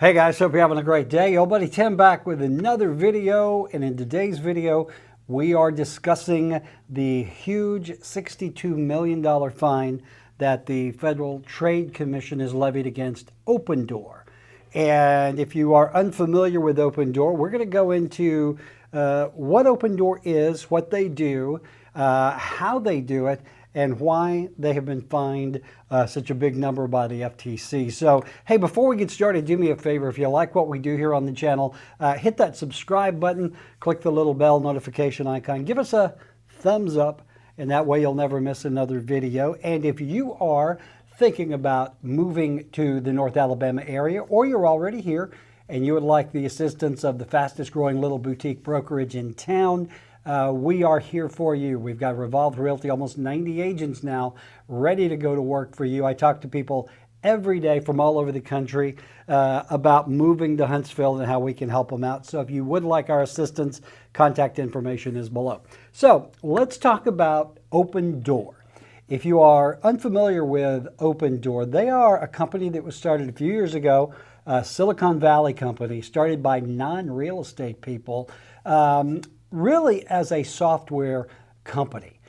Hey guys, hope you're having a great day. Old buddy Tim back with another video, and in today's video we are discussing the huge $62 million fine that the Federal Trade Commission has levied against Open Door. And if you are unfamiliar with Open Door, we're going to go into what Open Door is, what they do, how they do it, and why they have been fined such a big number by the FTC. So, hey, before we get started, do me a favor. If you like what we do here on the channel, hit that subscribe button, click the little bell notification icon, give us a thumbs up, and that way you'll never miss another video. And if you are thinking about moving to the North Alabama area, or you're already here and you would like the assistance of the fastest growing little boutique brokerage in town, we are here for you. We've got Revolved Realty, almost 90 agents now, ready to go to work for you. I talk to people every day from all over the country about moving to Huntsville and how we can help them out. So if you would like our assistance, contact information is below. So let's talk about Open Door. If you are unfamiliar with Open Door, they are a company that was started a few years ago, a Silicon Valley company, started by non-real estate people, really as a software company,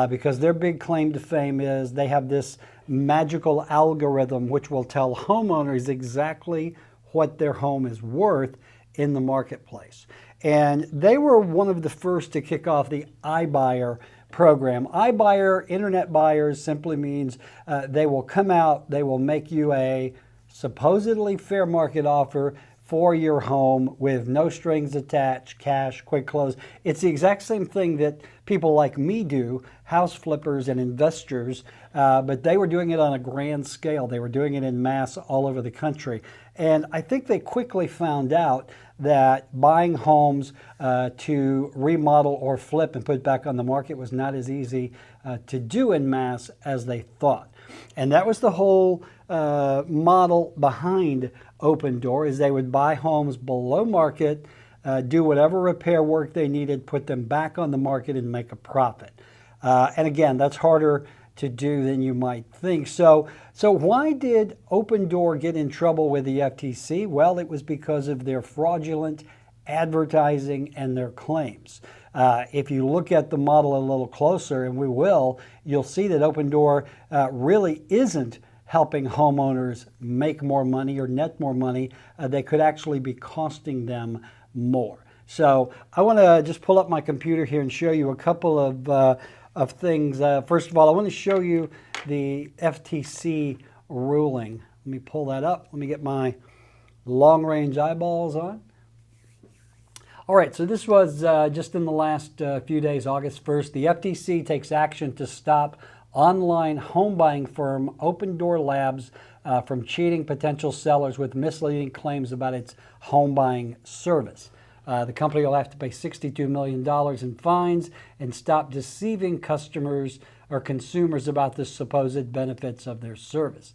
because their big claim to fame is they have this magical algorithm which will tell homeowners exactly what their home is worth in the marketplace. And they were one of the first to kick off the iBuyer program. iBuyer, internet buyers, simply means they will come out, they will make you a supposedly fair market offer for your home with no strings attached, cash, quick close. It's the exact same thing that people like me do, house flippers and investors, but they were doing it on a grand scale. They were doing it in mass all over the country. And I think they quickly found out that buying homes to remodel or flip and put back on the market was not as easy to do in mass as they thought. And that was the whole model behind Open Door, is they would buy homes below market, do whatever repair work they needed, put them back on the market and make a profit. And again, that's harder to do than you might think. So why did Open Door get in trouble with the FTC? Well, it was because of their fraudulent advertising and their claims. If you look at the model a little closer, and we will, you'll see that Open Door really isn't helping homeowners make more money or net more money. They could actually be costing them more. So I want to just pull up my computer here and show you a couple of things. First of all, I want to show you the FTC ruling. Let me pull that up. Let me get my long-range eyeballs on. All right, so this was just in the last few days, August 1st. The FTC takes action to stop online home buying firm Open Door Labs from cheating potential sellers with misleading claims about its home buying service. The company will have to pay $62 million in fines and stop deceiving customers or consumers about the supposed benefits of their service.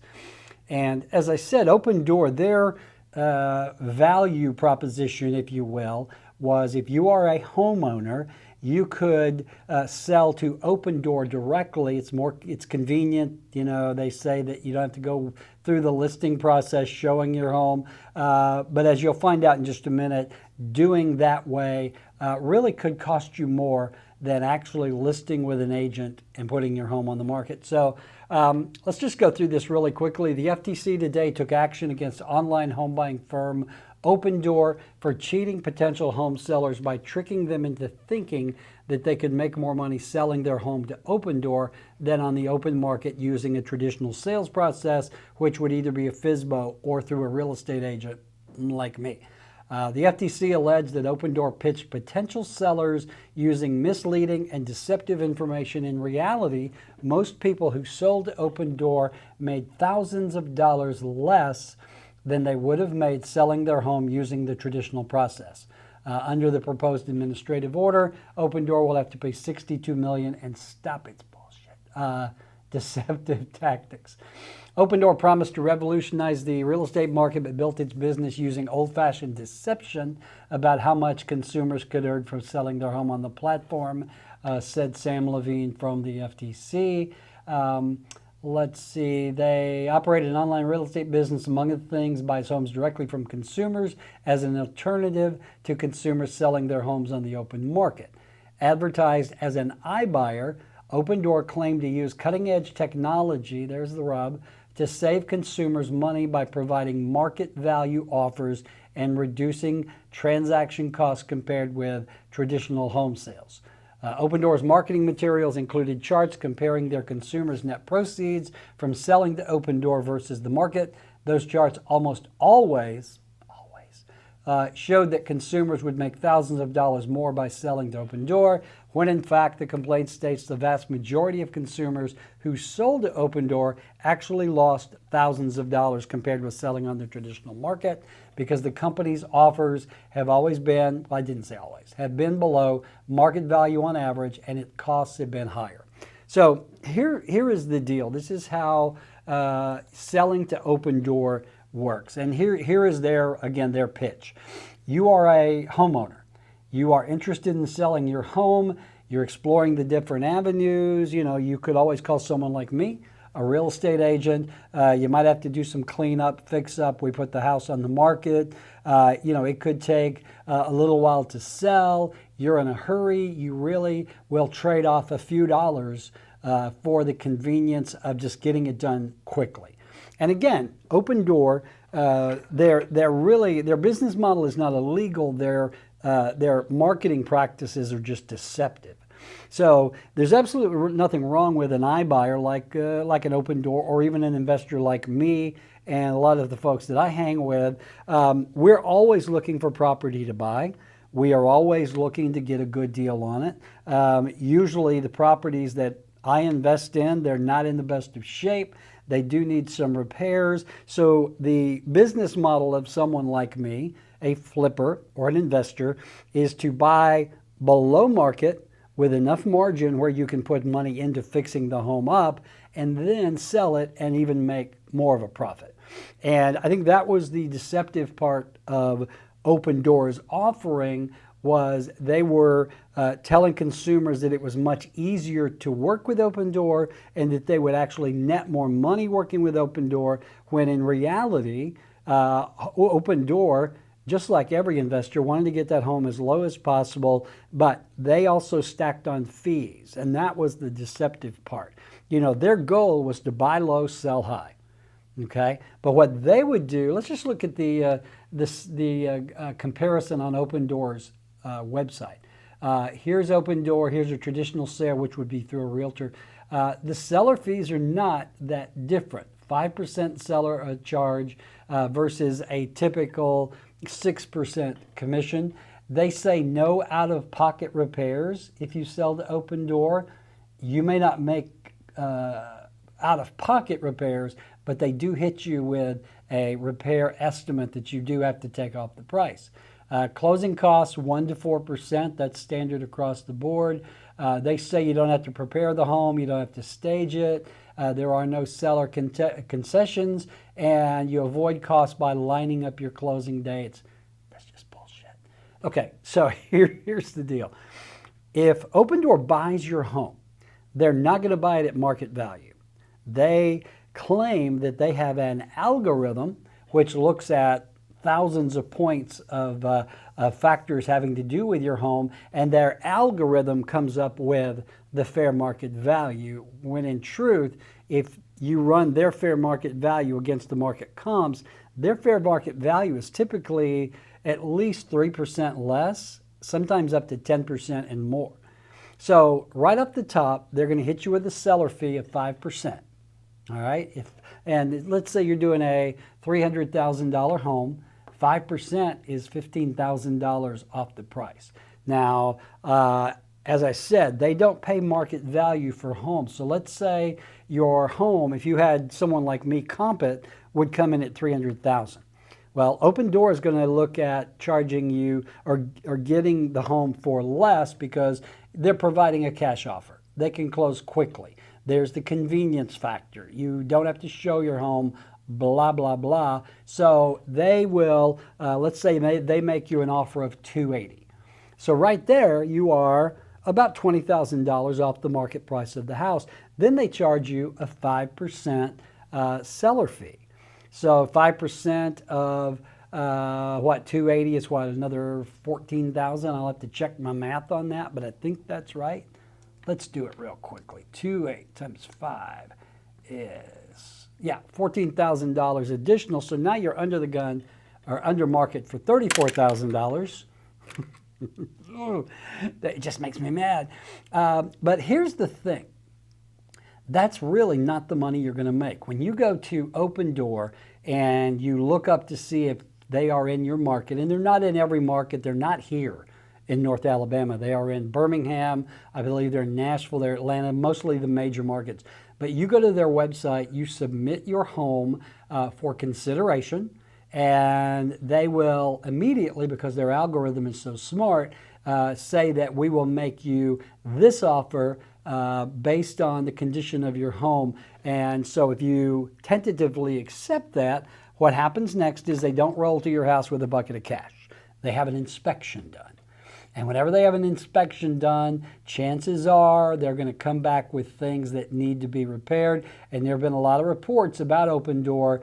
And as I said, Open Door, their value proposition, if you will, was if you are a homeowner, you could sell to Open Door directly. It's convenient. You know, they say that you don't have to go through the listing process showing your home. But as you'll find out in just a minute, doing that way really could cost you more than actually listing with an agent and putting your home on the market. So let's just go through this really quickly. The FTC today took action against online home buying firm Open Door for cheating potential home sellers by tricking them into thinking that they could make more money selling their home to Open Door than on the open market using a traditional sales process, which would either be a FSBO or through a real estate agent like me. The FTC alleged that Open Door pitched potential sellers using misleading and deceptive information. In reality, most people who sold to Open Door made thousands of dollars less than they would have made selling their home using the traditional process. Under the proposed administrative order, Open Door will have to pay $62 million and stop its bullshit, deceptive tactics. Open Door promised to revolutionize the real estate market, but built its business using old-fashioned deception about how much consumers could earn from selling their home on the platform, said Sam Levine from the FTC. let's see, they operate an online real estate business, among other things, buys homes directly from consumers as an alternative to consumers selling their homes on the open market. Advertised as an iBuyer, Opendoor claimed to use cutting-edge technology, there's the rub, to save consumers money by providing market value offers and reducing transaction costs compared with traditional home sales. Opendoor's marketing materials included charts comparing their consumers' net proceeds from selling to Opendoor versus the market. Those charts almost always showed that consumers would make thousands of dollars more by selling to Opendoor, when in fact the complaint states the vast majority of consumers who sold to Opendoor actually lost thousands of dollars compared with selling on the traditional market, because the company's offers have always been, well, I didn't say always, have been below market value on average, and its costs have been higher. So here is the deal. This is how selling to Opendoor works. And here is their pitch. You are a homeowner. You are interested in selling your home. You're exploring the different avenues. You know, you could always call someone like me, a real estate agent. You might have to do some cleanup, fix up. We put the house on the market. It could take a little while to sell. You're in a hurry. You really will trade off a few dollars for the convenience of just getting it done quickly. And again, Opendoor, their business model is not illegal. Their marketing practices are just deceptive. So there's absolutely nothing wrong with an iBuyer like an Opendoor, or even an investor like me and a lot of the folks that I hang with. We're always looking for property to buy. We are always looking to get a good deal on it. Usually the properties that I invest in, they're not in the best of shape. They do need some repairs. So the business model of someone like me, a flipper or an investor, is to buy below market with enough margin where you can put money into fixing the home up and then sell it and even make more of a profit. And I think that was the deceptive part of Opendoor's offering, was they were telling consumers that it was much easier to work with Opendoor and that they would actually net more money working with Opendoor, when in reality, Opendoor, just like every investor, wanted to get that home as low as possible, but they also stacked on fees, and that was the deceptive part. You know, their goal was to buy low, sell high. Okay, but what they would do, let's just look at the comparison on Opendoor's website. Here's Opendoor, here's a traditional sale, which would be through a realtor. The seller fees are not that different. 5% seller charge versus a typical 6% commission. They say no out-of-pocket repairs. If you sell to Opendoor, you may not make out-of-pocket repairs, but they do hit you with a repair estimate that you do have to take off the price. Closing costs 1 to 4%. That's standard across the board. They say you don't have to prepare the home, you don't have to stage it. There are no seller concessions, and you avoid costs by lining up your closing dates. That's just bullshit. Okay, so here's the deal. If Opendoor buys your home, they're not going to buy it at market value. They claim that they have an algorithm which looks at thousands of points of factors having to do with your home, and their algorithm comes up with the fair market value, when in truth, if you run their fair market value against the market comps, their fair market value is typically at least 3% less, sometimes up to 10% and more. So right up the top, they're going to hit you with a seller fee of 5%. All right, and let's say you're doing a $300,000 home, 5% is $15,000 off the price. Now, as I said, they don't pay market value for homes. So let's say your home, if you had someone like me comp it, would come in at $300,000. Well, Opendoor is going to look at charging you or getting the home for less because they're providing a cash offer. They can close quickly. There's the convenience factor. You don't have to show your home, blah, blah, blah. So they will, let's say they make you an offer of $280,000. So right there, you are about $20,000 off the market price of the house. then they charge you a 5% seller fee. So 5% of what, 280 is what, another 14,000. I'll have to check my math on that, but I think that's right. Let's do it real quickly. 28 times 5 is, yeah, $14,000 additional. So now you're under the gun or under market for $34,000. That just makes me mad. But here's the thing. That's really not the money you're going to make. When you go to Open Door and you look up to see if they are in your market, and they're not in every market, they're not here in North Alabama. They are in Birmingham, I believe they're in Nashville, they're Atlanta, mostly the major markets. But you go to their website, you submit your home for consideration, and they will immediately, because their algorithm is so smart, say that we will make you this offer based on the condition of your home. And so if you tentatively accept that, what happens next is they don't roll to your house with a bucket of cash. They have an inspection done. And whenever they have an inspection done, chances are they're going to come back with things that need to be repaired. And there have been a lot of reports about Open Door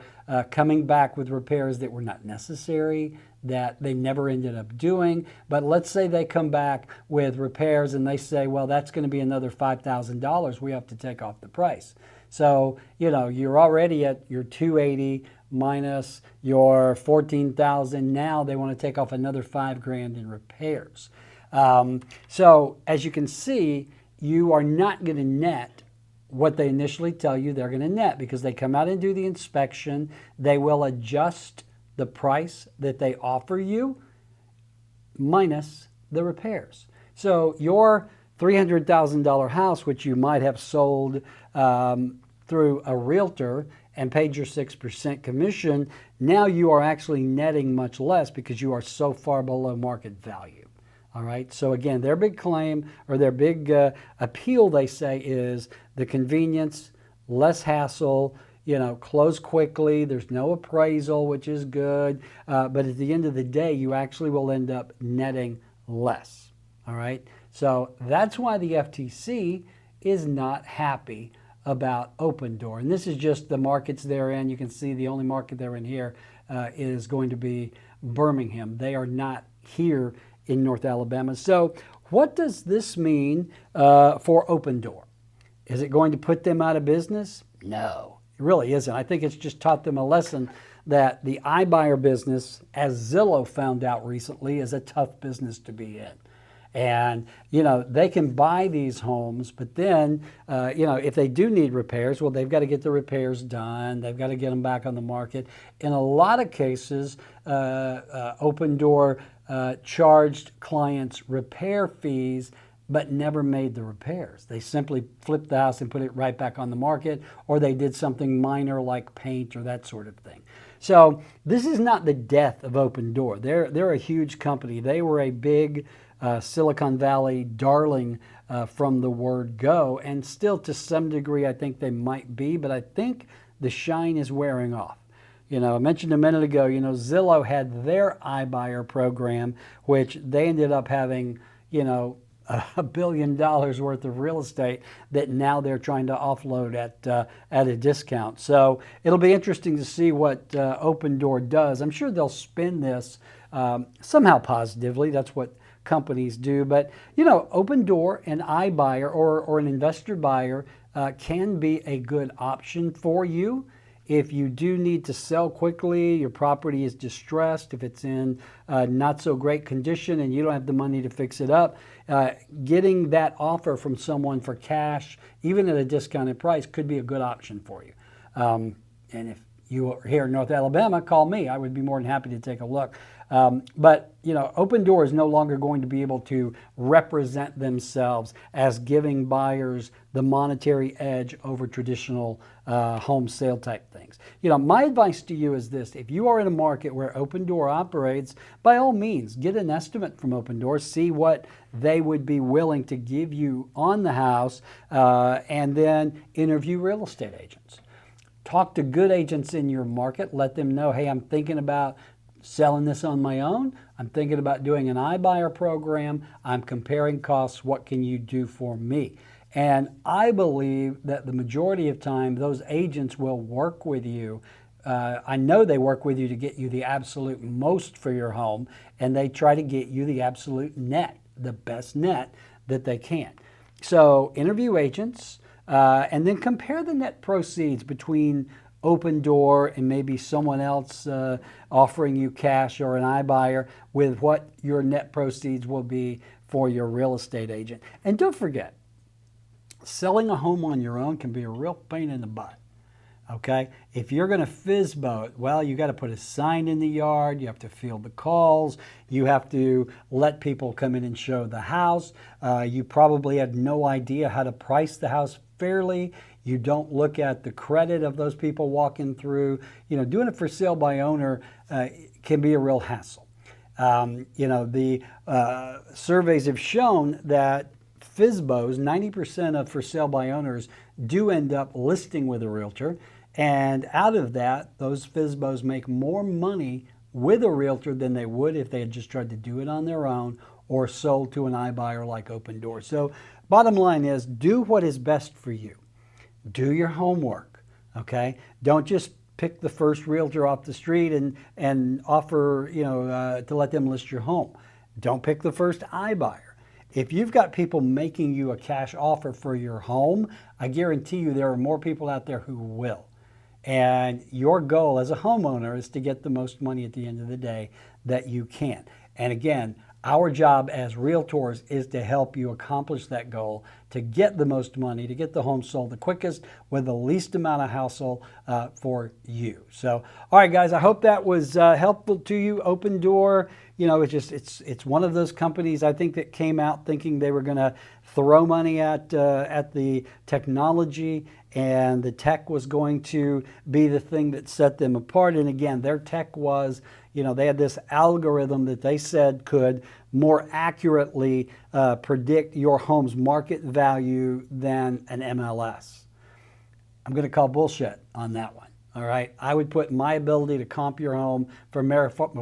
coming back with repairs that were not necessary, that they never ended up doing. But let's say they come back with repairs and they say, well, that's going to be another $5,000 we have to take off the price. So, you know, you're already at your 280 minus your 14,000. Now they want to take off another $5,000 in repairs. So as you can see, you are not going to net what they initially tell you they're going to net, because they come out and do the inspection. They will adjust the price that they offer you minus the repairs. So your $300,000 house, which you might have sold through a realtor and paid your 6% commission, now you are actually netting much less because you are so far below market value. All right. So again, their big claim, or their big appeal, they say, is the convenience, less hassle, you know, close quickly. There's no appraisal, which is good. But at the end of the day, you actually will end up netting less. All right. So that's why the FTC is not happy about Open Door. And this is just the markets they're in. You can see the only market they're in here is going to be Birmingham. They are not here in North Alabama. So what does this mean for Open Door? Is it going to put them out of business? No, it really isn't. I think it's just taught them a lesson that the iBuyer business, as Zillow found out recently, is a tough business to be in. And, you know, they can buy these homes, but then, you know, if they do need repairs, well, they've got to get the repairs done. They've got to get them back on the market. In a lot of cases, Open Door charged clients repair fees, but never made the repairs. They simply flipped the house and put it right back on the market, or they did something minor like paint or that sort of thing. So this is not the death of Open Door. They're a huge company. They were a big Silicon Valley darling from the word go, and still to some degree I think they might be, but I think the shine is wearing off. You know, I mentioned a minute ago, you know, Zillow had their iBuyer program, which they ended up having, you know, $1 billion worth of real estate that now they're trying to offload at a discount. So it'll be interesting to see what Open Door does. I'm sure they'll spin this somehow positively. That's what companies do. But, you know, Open Door and iBuyer or an investor buyer can be a good option for you. If you do need to sell quickly, your property is distressed, if it's in not so great condition and you don't have the money to fix it up, getting that offer from someone for cash, even at a discounted price, could be a good option for you. And if you are here in North Alabama, call me. I would be more than happy to take a look. But, you know, Open Door is no longer going to be able to represent themselves as giving buyers the monetary edge over traditional home sale type things. You know, my advice to you is this: if you are in a market where Open Door operates, by all means, get an estimate from Open Door, see what they would be willing to give you on the house, and then interview real estate agents. Talk to good agents in your market. Let them know, hey, I'm thinking about selling this on my own. I'm thinking about doing an iBuyer program. I'm comparing costs. What can you do for me? And I believe that the majority of time, those agents will work with you. I know they work with you to get you the absolute most for your home, and they try to get you the absolute net, the best net that they can. So interview agents, and then compare the net proceeds between Open Door and maybe someone else offering you cash or an iBuyer with what your net proceeds will be for your real estate agent. And don't forget, selling a home on your own can be a real pain in the butt. Okay, if you're going to FSBO, well, you got to put a sign in the yard, you have to field the calls, you have to let people come in and show the house. You probably had no idea how to price the house fairly. You don't look at the credit of those people walking through. You know, doing it for sale by owner can be a real hassle. You know, the surveys have shown that FSBOs, 90% of for sale by owners do end up listing with a realtor. And out of that, those FSBOs make more money with a realtor than they would if they had just tried to do it on their own or sold to an iBuyer like Open Door. So bottom line is, do what is best for you. Do your homework, okay? Don't just pick the first realtor off the street and offer, you know, to let them list your home. Don't pick the first iBuyer. If you've got people making you a cash offer for your home, I guarantee you there are more people out there who will. And your goal as a homeowner is to get the most money at the end of the day that you can. And again, our job as realtors is to help you accomplish that goal, to get the most money, to get the home sold the quickest with the least amount of hassle for you. So, all right, guys, I hope that was helpful to you. Open Door, you know, it's one of those companies I think that came out thinking they were going to throw money at the technology, and the tech was going to be the thing that set them apart. And again, their tech was, you know, they had this algorithm that they said could more accurately predict your home's market value than an MLS. I'm going to call bullshit on that one. All right. I would put my ability to comp your home for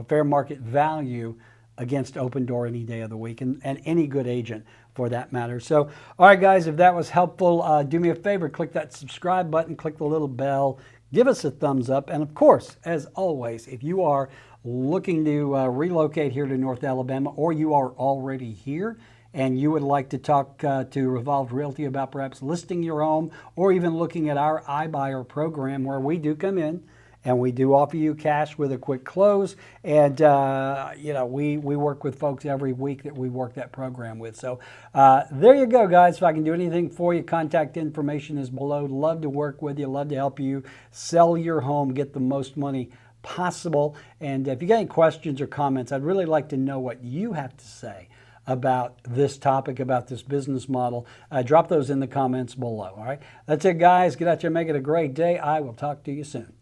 fair market value against Open Door any day of the week, and any good agent for that matter. So, all right, guys, if that was helpful, do me a favor, click that subscribe button, click the little bell, give us a thumbs up. And of course, as always, if you are looking to relocate here to North Alabama, or you are already here and you would like to talk to Revolved Realty about perhaps listing your home, or even looking at our iBuyer program, where we do come in and we do offer you cash with a quick close. And, you know, we work with folks every week that we work that program with. So there you go, guys. If I can do anything for you, contact information is below. Love to work with you. Love to help you sell your home, get the most money possible. And if you got any questions or comments, I'd really like to know what you have to say about this topic, about this business model. Drop those in the comments below. All right. That's it, guys. Get out there, make it a great day. I will talk to you soon.